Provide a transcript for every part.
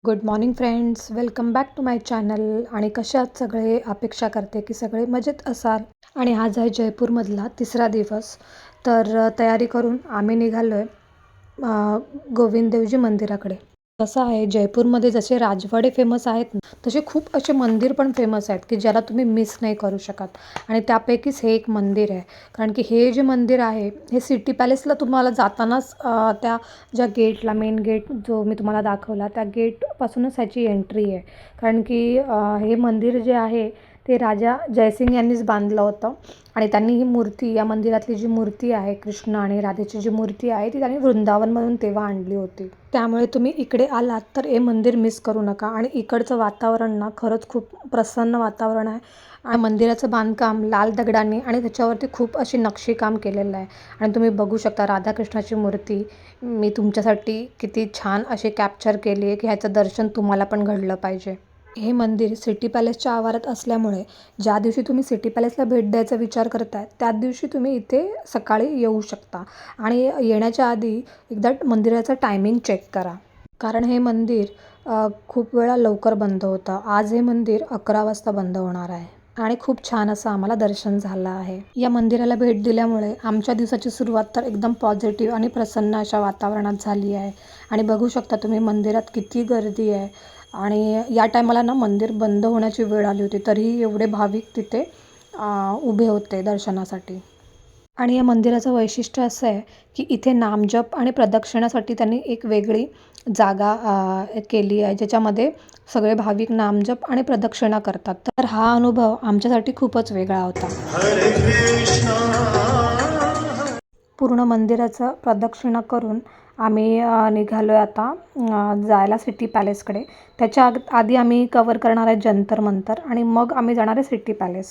Good morning friends, welcome back to my channel. आणि कशा आहात सगळे? अपेक्षा करते की सगळे मजेत असाल. आणि आज आहे जयपूरमधला तिसरा दिवस. तर तयारी करून आम्ही निघालो आहे गोविंद देवजी मंदिराकडे. कसं आहे, जयपूरमध्ये जसे राजवाडे फेमस आहेत ना, तसे खूप असे मंदिर पण फेमस आहेत की ज्याला तुम्ही मिस नाही करू शकत. आणि त्यापैकीच हे एक मंदिर आहे. कारण की हे जे मंदिर आहे हे सिटी पॅलेसला तुम्हाला जातानाच त्या ज्या गेटला, मेन गेट जो मी तुम्हाला दाखवला त्या गेटपासूनच ह्याची एंट्री आहे. कारण की हे मंदिर जे आहे ते राजा जयसिंग यांनीच बांधलं होतं. आणि त्यांनी ही मूर्ती, या मंदिरातली जी मूर्ती आहे, कृष्ण आणि राधेची जी मूर्ती आहे ती त्यांनी वृंदावनमधून तेव्हा आणली होती. त्यामुळे तुम्ही इकडे आलात तर हे मंदिर मिस करू नका. आणि इकडचं वातावरण ना खरंच खूप प्रसन्न वातावरण आहे. आणि मंदिराचं बांधकाम लाल दगडांनी आणि त्याच्यावरती खूप अशी नक्षीकाम केलेलं आहे. आणि तुम्ही बघू शकता राधाकृष्णाची मूर्ती मी तुमच्यासाठी किती छान अशी कॅप्चर केली आहे की ह्याचं दर्शन तुम्हाला पण घडलं पाहिजे. हे मंदिर सिटी पॅलेसच्या आवारात असल्यामुळे ज्या दिवशी तुम्ही सिटी पॅलेसला भेट द्यायचा विचार करताय त्याच दिवशी तुम्ही इथे सकाळी येऊ शकता. आणि येण्याच्या आधी एकदा मंदिराचं टायमिंग चेक करा. कारण हे मंदिर खूप वेळा लवकर बंद होतं. आज हे मंदिर 11 वाजता बंद होणार आहे. आणि खूप छान असं आम्हाला दर्शन झालं आहे. या मंदिराला भेट दिल्यामुळे आमच्या दिवसाची सुरुवात तर एकदम पॉझिटिव्ह आणि प्रसन्न अशा वातावरणात झाली आहे. आणि बघू शकता तुम्ही मंदिरात किती गर्दी आहे. आणि या टायमाला ना मंदिर बंद होण्याची वेळ आली होती तरीही एवढे भाविक तिथे उभे होते दर्शनासाठी. आणि या मंदिराचं वैशिष्ट्य असं आहे की इथे नामजप आणि प्रदक्षिणासाठी त्यांनी एक वेगळी जागा केली आहे ज्याच्यामध्ये सगळे भाविक नामजप आणि प्रदक्षिणा करतात. तर हा अनुभव आमच्यासाठी खूपच वेगळा होता. हरे कृष्णा. पूर्ण मंदिराचं प्रदक्षिणा करून आम्ही निघालो आहे आता जायला सिटी पॅलेसकडे. त्याच्या आधी आम्ही कवर करणार आहे जंतर मंतर आणि मग आम्ही जाणार आहे सिटी पॅलेस.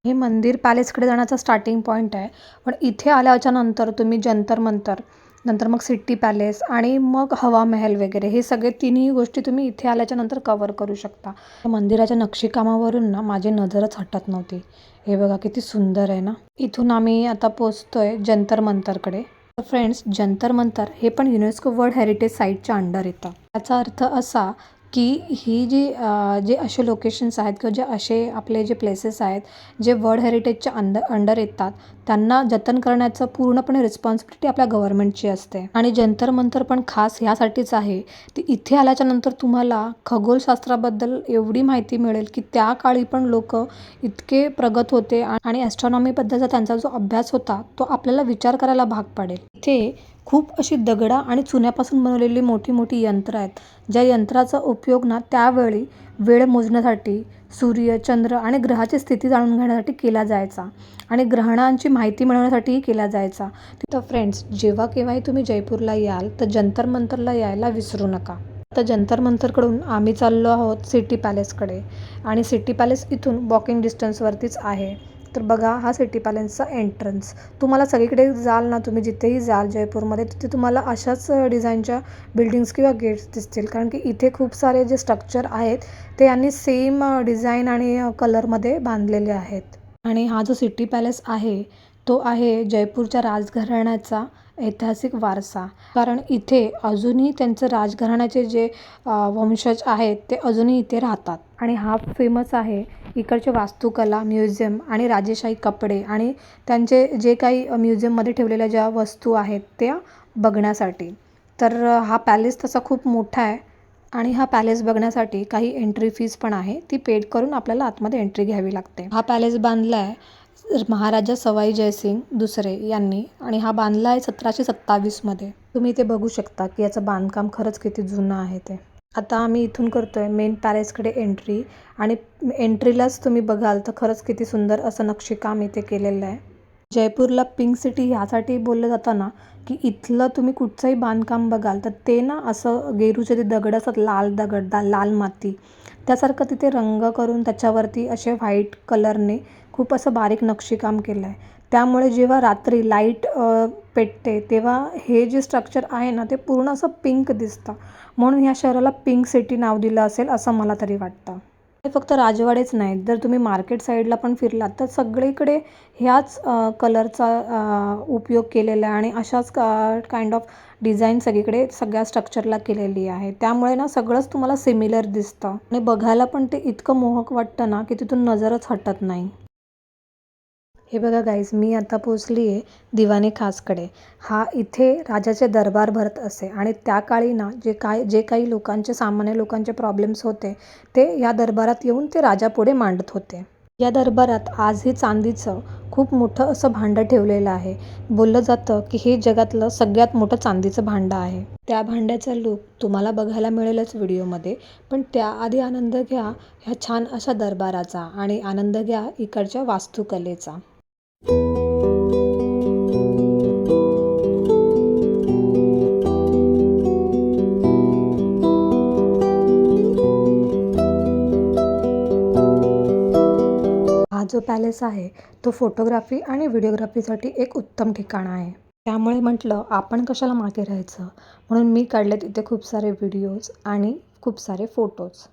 हे मंदिर पॅलेसकडे जाण्याचा स्टार्टिंग पॉईंट आहे. पण इथे आल्याच्या नंतर तुम्ही जंतर मंतर, नंतर मग सिटी पॅलेस आणि मग हवा महल वगैरे हे सगळे तिन्ही गोष्टी तुम्ही इथे आल्याच्या नंतर कवर करू शकता. मंदिराच्या नक्षीकामावरून ना माझी नजरच हटत नव्हती. हे बघा किती सुंदर आहे ना. इथून आम्ही आता पोचतोय जंतर मंतरकडे. तर फ्रेंड्स, जंतर मंतर हे पण युनेस्को वर्ल्ड हेरिटेज साईटच्या अंडर येतं. याचा अर्थ असा की ही जे असे लोकेशन्स आहेत किंवा जे असे आपले जे प्लेसेस आहेत जे वर्ल्ड हेरिटेजच्या अंडर येतात त्यांना जतन करण्याचं पूर्णपणे रिस्पॉन्सिबिलिटी आपल्या गव्हर्नमेंटची असते. आणि जंतर मंतर पण खास ह्यासाठीच आहे की इथे आल्याच्या नंतर तुम्हाला खगोलशास्त्राबद्दल एवढी माहिती मिळेल की त्या काळी पण लोक इतके प्रगत होते. आणि ॲस्ट्रॉनॉमीबद्दलचा त्यांचा जो अभ्यास होता तो आपल्याला विचार करायला भाग पाडेल. इथे खूप अशी दगडा आणि चुन्यापासून बनवलेली मोठी मोठी यंत्र आहेत. ज्या यंत्राचा उपयोग ना त्यावेळी वेळ मोजण्यासाठी, सूर्य, चंद्र आणि ग्रहाची स्थिती जाणून घेण्यासाठी केला जायचा. आणि ग्रहणांची माहिती मिळवण्यासाठीही केला जायचा. तर फ्रेंड्स, जेव्हा केव्हाही तुम्ही जयपूरला याल तर जंतर मंतरला यायला विसरू नका. तर जंतर मंतरकडून आम्ही चाललो आहोत सिटी पॅलेसकडे. आणि सिटी पॅलेस इथून वॉकिंग डिस्टन्सवरतीच आहे. तर बघा, हा सिटी पॅलेसचा एंट्रन्स. तुम्हाला सगळीकडे जाल ना, तुम्ही जिथेही जाल जयपूरमध्ये तिथे तुम्हाला अशाच डिझाईनच्या बिल्डिंग्स किंवा गेट्स दिसतील. कारण की इथे खूप सारे जे स्ट्रक्चर आहेत ते यांनी सेम डिझाईन आणि कलरमध्ये बांधलेले आहेत. आणि हा जो सिटी पॅलेस आहे तो आहे जयपूरच्या राजघराण्याचा ऐतिहासिक वारसा. कारण इथे अजूनही त्यांचं राजघराण्याचे जे वंशज आहेत ते अजूनही इथे राहतात. आणि हा फेमस आहे इकडचे वास्तुकला, म्युझियम आणि राजेशाही कपडे आणि त्यांचे जे काही म्युझियममध्ये ठेवलेल्या ज्या वस्तू आहेत त्या बघण्यासाठी. तर हा पॅलेस तसा खूप मोठा आहे. आणि हा पॅलेस बघण्यासाठी काही एंट्री फीज पण आहे, ती पेड करून आपल्याला आतमध्ये एंट्री घ्यावी लागते. हा पॅलेस बांधला आहे महाराजा सवाई जयसिंग दुसरे यांनी. आणि हा बांधला आहे 1727मध्ये. तुम्ही ते बघू शकता की याचं बांधकाम खरंच किती जुनं आहे ते. आता आम्ही इथून करतोय मेन पॅलेसकडे एंट्री. आणि एंट्रीलाच तुम्ही बघाल तर खरंच किती सुंदर असं नक्षीकाम इथे केलेलं आहे. जयपूरला पिंक सिटी ह्यासाठी बोललं जातं ना की इथलं तुम्ही कुठचंही बांधकाम बघाल तर ते ना असं गेरूचे ते दगड असतात, लाल दगड, लाल माती, त्यासारखं तिथे रंग करून त्याच्यावरती असे व्हाईट कलरने खूप असं बारीक नक्षीकाम केलं आहे. त्यामुळे जेव्हा रात्री लाईट पेटते तेव्हा हे जे स्ट्रक्चर आहे ना ते पूर्ण असं पिंक दिसतं. म्हणून ह्या शहराला पिंक सिटी नाव दिलं असेल असं मला तरी वाटतं. हे फक्त राजवाडेच नाहीत, जर तुम्ही मार्केट साईडला पण फिरलात तर सगळीकडे ह्याच कलरचा उपयोग केलेला आहे आणि अशाच काइंड ऑफ डिझाईन सगळीकडे सगळ्या स्ट्रक्चरला केलेली आहे. त्यामुळे ना सगळंच तुम्हाला सिमिलर दिसतं आणि बघायला पण ते इतकं मोहक वाटतं ना की तिथून नजरच हटत नाही. हे बघा गाईज, मी आता पोचली आहे दिवाने खासकडे. हा इथे राजाचे दरबार भरत असे आणि त्या काळी ना जे काही लोकांचे, सामान्य लोकांचे प्रॉब्लेम्स होते ते या दरबारात येऊन ते राजापुढे मांडत होते. या दरबारात आजही चांदीचं खूप मोठं असं भांडं ठेवलेलं आहे. बोललं जातं की हे जगातलं सगळ्यात मोठं चांदीचं भांडं आहे. त्या भांड्याचा लूक तुम्हाला बघायला मिळेलच व्हिडिओमध्ये, पण त्याआधी आनंद घ्या ह्या छान अशा दरबाराचा आणि आनंद घ्या इकडच्या वास्तुकलेचा. हा जो पॅलेस आहे तो फोटोग्राफी आणि व्हिडिओग्राफीसाठी एक उत्तम ठिकाण आहे. त्यामुळे म्हटलं आपण कशाला मागे राहायचं, म्हणून मी काढले तिथे खूप सारे व्हिडिओज आणि खूप सारे फोटोज.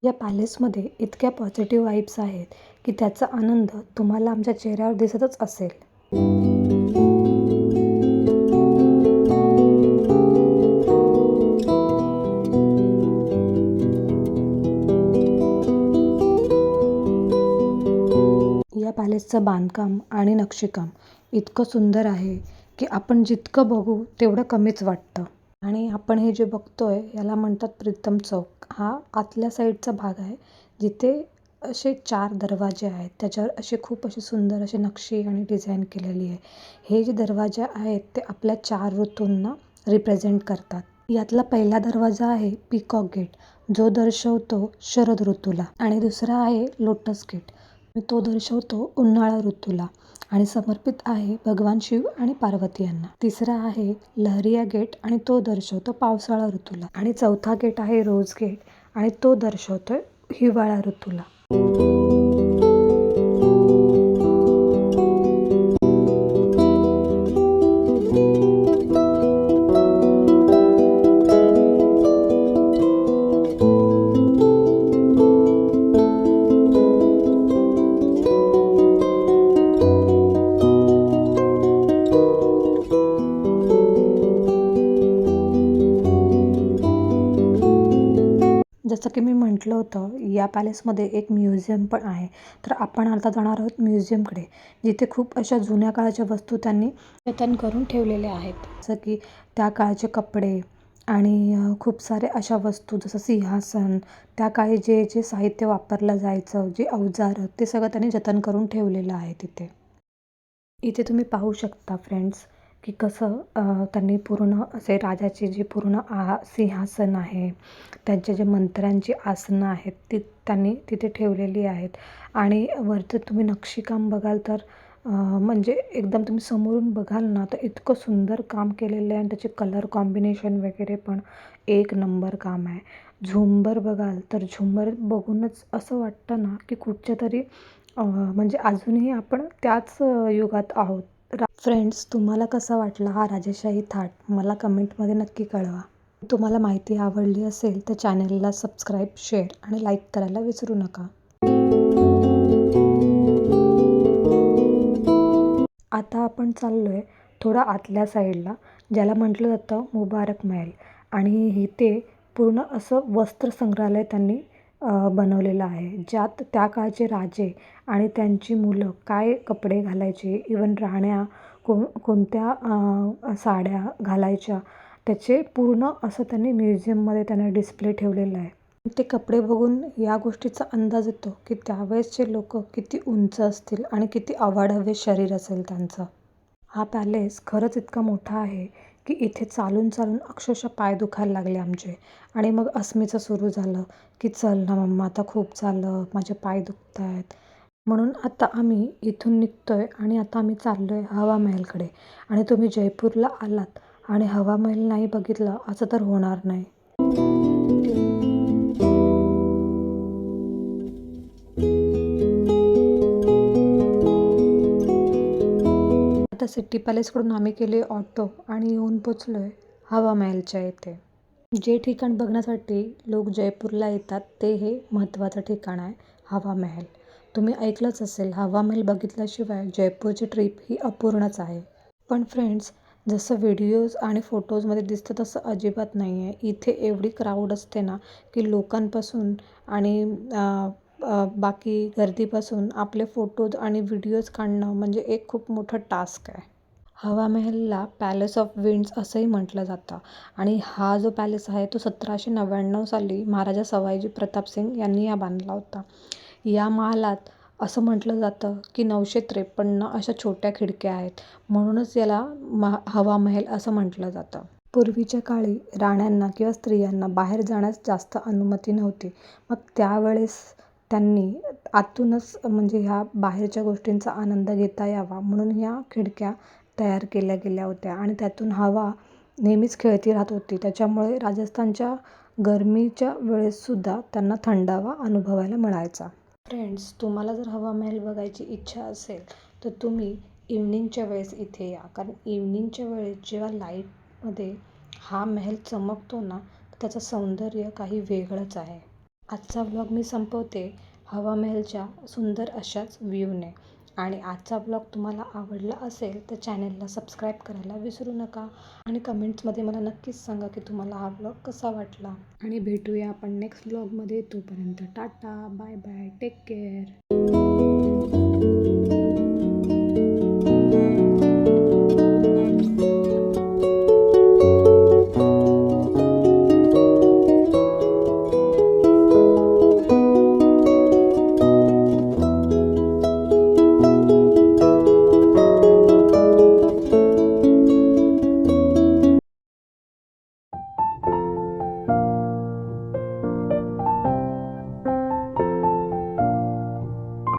या पॅलेसमध्ये इतक्या पॉझिटिव्ह वाईब्स आहेत की त्याचा आनंद तुम्हाला आमच्या चेहऱ्यावर दिसतच असेल. या पॅलेसचं बांधकाम आणि नक्षीकाम इतकं सुंदर आहे की आपण जितकं बघू तेवढं कमीच वाटतं. आणि आपण हे जे बघतोय याला म्हणतात प्रीतम चौक. हा आतल्या साईडचा भाग आहे जिथे असे 4 दरवाजे आहेत. त्याच्यावर खूप अशी सुंदर अशी नक्षी आणि डिझाईन केलेली आहे. हे जे दरवाजे आहेत ते आपल्या 4 ऋतूंना रिप्रेझेंट करतात. यातला पहिला दरवाजा आहे पीकॉक गेट, जो दर्शवतो शरद ऋतूला, आणि दुसरा आहे लोटस गेट, तो दर्शवतो उन्हाळा ऋतूला आणि समर्पित आहे भगवान शिव आणि पार्वती यांना. तिसरा आहे लहरिया गेट आणि तो दर्शवतो पावसाळा ऋतूला, आणि चौथा गेट आहे रोज गेट आणि तो दर्शवतोय हिवाळा ऋतूला. जसं की मी म्हटलं होतं, या पॅलेसमध्ये एक म्युझियम पण आहे. तर आपण आता जाणार आहोत म्युझियमकडे, जिथे खूप अशा जुन्या काळाच्या वस्तू त्यांनी जतन करून ठेवलेल्या आहेत. जसं की त्या काळाचे कपडे आणि खूप सारे अशा वस्तू, जसं सिंहासन, त्या काळी जे जे साहित्य वापरलं जायचं, जे अवजारं, ते सगळं त्यांनी जतन करून ठेवलेलं आहे तिथे. इथे तुम्ही पाहू शकता फ्रेंड्स की कसं त्यांनी पूर्ण असे राजाचे जे पूर्ण सिंहासन आहे, त्यांचे जे मंत्र्यांची आसनं आहेत ती त्यांनी तिथे ठेवलेली आहेत. आणि वरचं तुम्ही नक्षीकाम बघाल तर म्हणजे एकदम तुम्ही समोरून बघाल ना तर इतकं सुंदर काम केलेलं आहे आणि त्याचे कलर कॉम्बिनेशन वगैरे पण एक नंबर काम आहे. झुंबर बघाल तर झुंबर बघूनच असं वाटतं ना की कुठच्या तरी म्हणजे अजूनही आपण त्याच युगात आहोत. फ्रेंड्स, तुम्हाला कसा वाटला हा राजेशाही थाट, मला कमेंटमध्ये नक्की कळवा. तुम्हाला माहिती आवडली असेल तर चॅनलला सबस्क्राईब, शेअर आणि लाईक करायला विसरू नका. आता आपण चाललो आहे थोडं आतल्या साईडला, ज्याला म्हटलं जातं मुबारक महल, आणि इथे पूर्ण असं वस्त्र संग्रहालय त्यांनी बनवलेलं आहे, ज्यात त्या काळचे राजे आणि त्यांची मुलं काय कपडे घालायचे, इवन राण्या कोणत्या साड्या घालायच्या, त्याचे पूर्ण असं त्यांनी म्युझियममध्ये त्यांनी डिस्प्ले ठेवलेलं आहे. ते कपडे बघून या गोष्टीचा अंदाज येतो की त्यावेळेसचे लोक किती उंच असतील आणि किती अवाढव्य शरीर असेल त्यांचं. हा पॅलेस खरंच इतका मोठा आहे की इथे चालून चालून अक्षरशः पाय दुखायला लागले आमचे. आणि मग अस्मीचं सुरू झालं की चल ना मम्मा, आता खूप झालं, माझे पाय दुखत आहेत. म्हणून आता आम्ही इथून निघतोय आणि आता आम्ही चाललो आहे हवा महलकडे. आणि तुम्ही जयपूरला आलात आणि हवा महल नाही बघितलं असं तर होणार नाही. सिटी पॅलेसकडून आम्ही केले ऑटो आणि येऊन पोचलो आहे हवा महलच्या इथे. जे ठिकाण बघण्यासाठी लोक जयपूरला येतात ते हे महत्त्वाचं ठिकाण आहे हवा महल. तुम्ही ऐकलंच असेल, हवा महल बघितल्याशिवाय जयपूरची ट्रिप ही अपूर्णच आहे. पण फ्रेंड्स, जसं व्हिडिओज आणि फोटोजमध्ये दिसतं तसं अजिबात नाही आहे. इथे एवढी क्राऊड असते ना की लोकांपासून आणि बाकी गर्दीपासून आपले फोटोज आणि व्हिडिओज काढणं म्हणजे एक खूप मोठं टास्क आहे. हवा महलला पॅलेस ऑफ विंड्स असंही म्हटलं जातं आणि हा जो पॅलेस आहे तो 1799 साली महाराजा सवाईजी प्रतापसिंग यांनी बांधला होता. या महालात असं म्हटलं जातं की 953 अशा छोट्या खिडक्या आहेत, म्हणूनच याला हवा महल असं म्हटलं जातं. पूर्वीच्या काळी राण्यांना किंवा स्त्रियांना बाहेर जाण्यास जास्त अनुमती नव्हती. मग त्यावेळेस त्यांनी आतूनच म्हणजे ह्या बाहेरच्या गोष्टींचा आनंद घेता यावा म्हणून ह्या खिडक्या तयार केल्या गेल्या होत्या आणि त्यातून हवा नेहमीच खेळती राहत होती. त्याच्यामुळे राजस्थानच्या गरमीच्या वेळेससुद्धा त्यांना थंडावा अनुभवायला मिळायचा. फ्रेंड्स, तुम्हाला जर हवा महल बघायची इच्छा असेल तर तुम्ही इव्हनिंगच्या वेळेस इथे या. कारण इव्हनिंगच्या वेळेस जेव्हा लाईटमध्ये हा महल चमकतो ना, तर त्याचं सौंदर्य काही वेगळंच आहे. आजचा व्लॉग मी संपवते हवा महलच्या सुंदर अशाच व्ह्यूने. आणि आजचा ब्लॉग तुम्हाला आवडला असेल तर चॅनलला सबस्क्राईब करायला विसरू नका आणि कमेंट्समध्ये मला नक्कीच सांगा की तुम्हाला हा ब्लॉग कसा वाटला. आणि भेटूया आपण नेक्स्ट ब्लॉगमध्ये. तोपर्यंत tata, bye bye, take care.